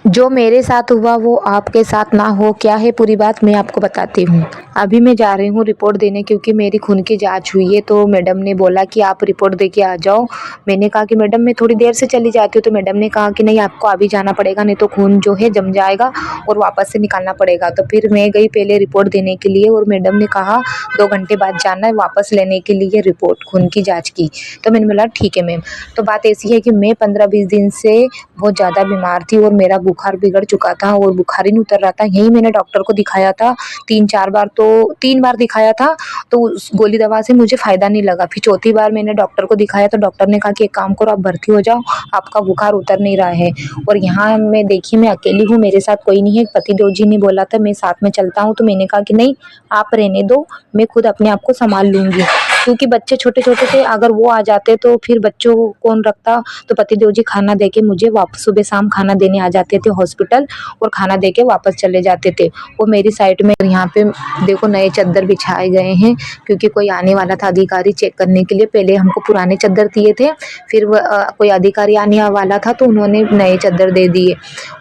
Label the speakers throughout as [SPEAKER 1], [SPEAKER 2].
[SPEAKER 1] जो मेरे साथ हुआ वो आपके साथ ना हो, क्या है पूरी बात मैं आपको बताती हूँ। अभी मैं जा रही हूँ रिपोर्ट देने क्योंकि मेरी खून की जांच हुई है, तो मैडम ने बोला कि आप रिपोर्ट दे के आ जाओ। मैंने कहा कि मैडम मैं थोड़ी देर से चली जाती हूँ, तो मैडम ने कहा कि नहीं आपको अभी जाना पड़ेगा, नहीं तो खून जो है जम जाएगा और वापस से निकालना पड़ेगा। तो फिर मैं गई पहले रिपोर्ट देने के लिए और मैडम ने कहा 2 घंटे बाद जाना है वापस लेने के लिए रिपोर्ट खून की जाँच की। तो मैंने बोला ठीक है मैम। तो बात ऐसी है कि मैं 15-20 दिन से बहुत ज़्यादा बीमार थी और मेरा बुखार बिगड़ चुका था और बुखार ही नहीं उतर रहा था। यहीं मैंने डॉक्टर को दिखाया था 3-4 बार, तो 3 बार दिखाया था, तो उस गोली दवा से मुझे फ़ायदा नहीं लगा। फिर चौथी बार मैंने डॉक्टर को दिखाया तो डॉक्टर ने कहा कि एक काम करो आप भर्ती हो जाओ, आपका बुखार उतर नहीं रहा है। और यहाँ मैं देखिए मैं अकेली हूँ, मेरे साथ कोई नहीं है। पतिदेव जी ने बोला था मैं साथ में चलता हूँ, तो मैंने कहा कि नहीं आप रहने दो, मैं खुद अपने आप को सँभाल लूँगी। क्योंकि बच्चे छोटे-छोटे थे, अगर वो आ जाते तो फिर बच्चों को कौन रखता। तो पतिदेव जी खाना देके मुझे वापस सुबह-शाम खाना देने आ जाते थे हॉस्पिटल और खाना देके वापस चले जाते थे। वो मेरी साइड में यहाँ पे देखो नए चद्दर बिछाए गए हैं क्योंकि कोई आने वाला था अधिकारी चेक करने के लिए। पहले हमको पुराने चद्दर दिए थे, फिर कोई अधिकारी आने वाला था तो उन्होंने नए चद्दर दे दिए।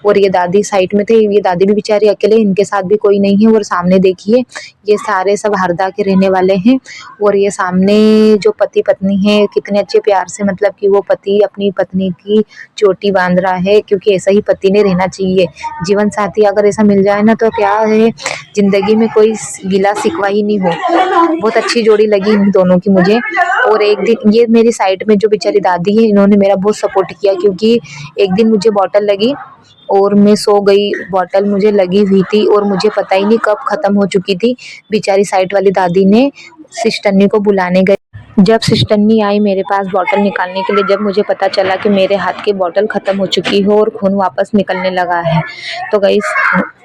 [SPEAKER 1] और ये दादी साइड में थे, ये दादी भी बेचारी अकेले, इनके साथ भी कोई नहीं है। और सामने देखिए ये सारे सब हरदा के रहने वाले हैं। और ये सामने जो पति पत्नी है कितने अच्छे प्यार से, मतलब कि वो पति अपनी पत्नी की चोटी बांध रहा है, क्योंकि ऐसा ही पति ने रहना चाहिए। जीवन साथी अगर ऐसा मिल जाए ना तो क्या है, जिंदगी में कोई गिला शिकवा ही नहीं हो। बहुत अच्छी जोड़ी लगी इन दोनों की मुझे। और एक दिन ये मेरी साइड में जो बेचारी दादी है, इन्होंने मेरा बहुत सपोर्ट किया, क्योंकि एक दिन मुझे बॉटल लगी और मैं सो गई, बॉटल मुझे लगी हुई थी और मुझे पता ही नहीं कब ख़त्म हो चुकी थी। बेचारी साइड वाली दादी ने सिस्टरनी को बुलाने गई। जब सिस्टरनी आई मेरे पास बॉटल निकालने के लिए, जब मुझे पता चला कि मेरे हाथ की बॉटल ख़त्म हो चुकी है और खून वापस निकलने लगा है, तो गाइस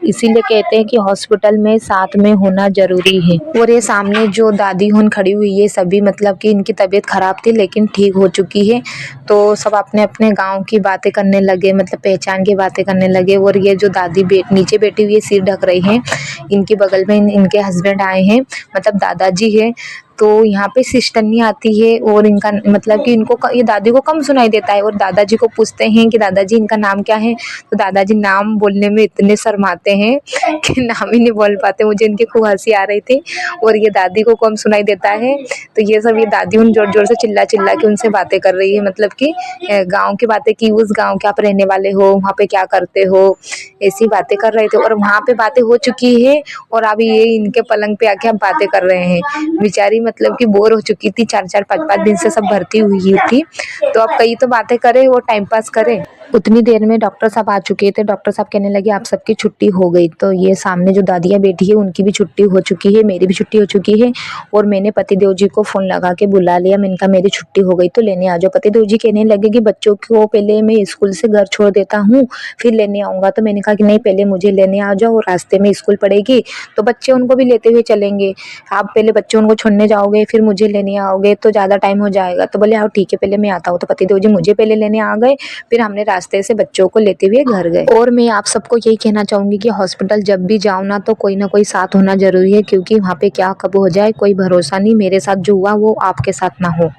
[SPEAKER 1] इसीलिए कहते हैं कि हॉस्पिटल में साथ में होना ज़रूरी है। और ये सामने जो दादी हुन खड़ी हुई है, सभी मतलब कि इनकी तबीयत ख़राब थी लेकिन ठीक हो चुकी है। तो सब अपने अपने गाँव की बातें करने लगे, मतलब पहचान की बातें करने लगे। और ये जो दादी नीचे बैठी हुई है सिर ढक रही हैं, इनके बगल में इनके हस्बैंड आए हैं, मतलब दादाजी है। तो यहाँ पे सिस्टरनी आती है और इनका मतलब कि इनको ये दादी को कम सुनाई देता है और दादाजी को पूछते हैं कि दादाजी इनका नाम क्या है। तो दादाजी नाम बोलने में इतने शर्माते हैं कि नाम ही नहीं बोल पाते। मुझे इनकी खूब हंसी आ रही थी और ये दादी को कम सुनाई देता है। तो ये सब ये दादी उन जोर जोर से चिल्ला चिल्ला के उनसे बातें कर रही है, मतलब कि गाँव की बातें की, उस गाँव के आप रहने वाले हो, वहाँ पे क्या करते हो, ऐसी बातें कर रहे थे। और वहाँ पे बातें हो चुकी है और अभी ये इनके पलंग पे आके हम बातें कर रहे हैं। बेचारी मतलब कि बोर हो चुकी थी, 4-4 5-5 दिन से सब भर्ती हुई थी, तो अब कई तो बातें करे वो टाइम पास करे। उतनी देर में डॉक्टर साहब आ चुके थे। डॉक्टर साहब कहने लगे आप सबकी छुट्टी हो गई। तो ये सामने जो दादियाँ बैठी है उनकी भी छुट्टी हो चुकी है, मेरी भी छुट्टी हो चुकी है। और मैंने पतिदेव जी को फ़ोन लगा के बुला लिया। मैंने कहा मेरी छुट्टी हो गई तो लेने आ जाओ। पतिदेव जी कहने लगे कि बच्चों को पहले मैं स्कूल से घर छोड़ देता हूँ फिर लेने आऊँगा। तो मैंने कहा कि नहीं पहले मुझे लेने आ जाओ, रास्ते में स्कूल पड़ेगी तो बच्चे उनको भी लेते हुए चलेंगे। आप पहले बच्चे उनको छोड़ने जाओगे फिर मुझे लेने आओगे तो ज़्यादा टाइम हो जाएगा। तो बोले हाँ ठीक है पहले मैं आता हूँ। तो पतिदेव जी मुझे पहले लेने आ गए, फिर हमने रास्ते से बच्चों को लेते हुए घर गए। और मैं आप सबको यही कहना चाहूँगी कि हॉस्पिटल जब भी जाओ ना कोई साथ होना ज़रूरी है, क्योंकि वहाँ पे क्या कब हो जाए कोई भरोसा नहीं। मेरे साथ जो हुआ वो आपके साथ ना हो।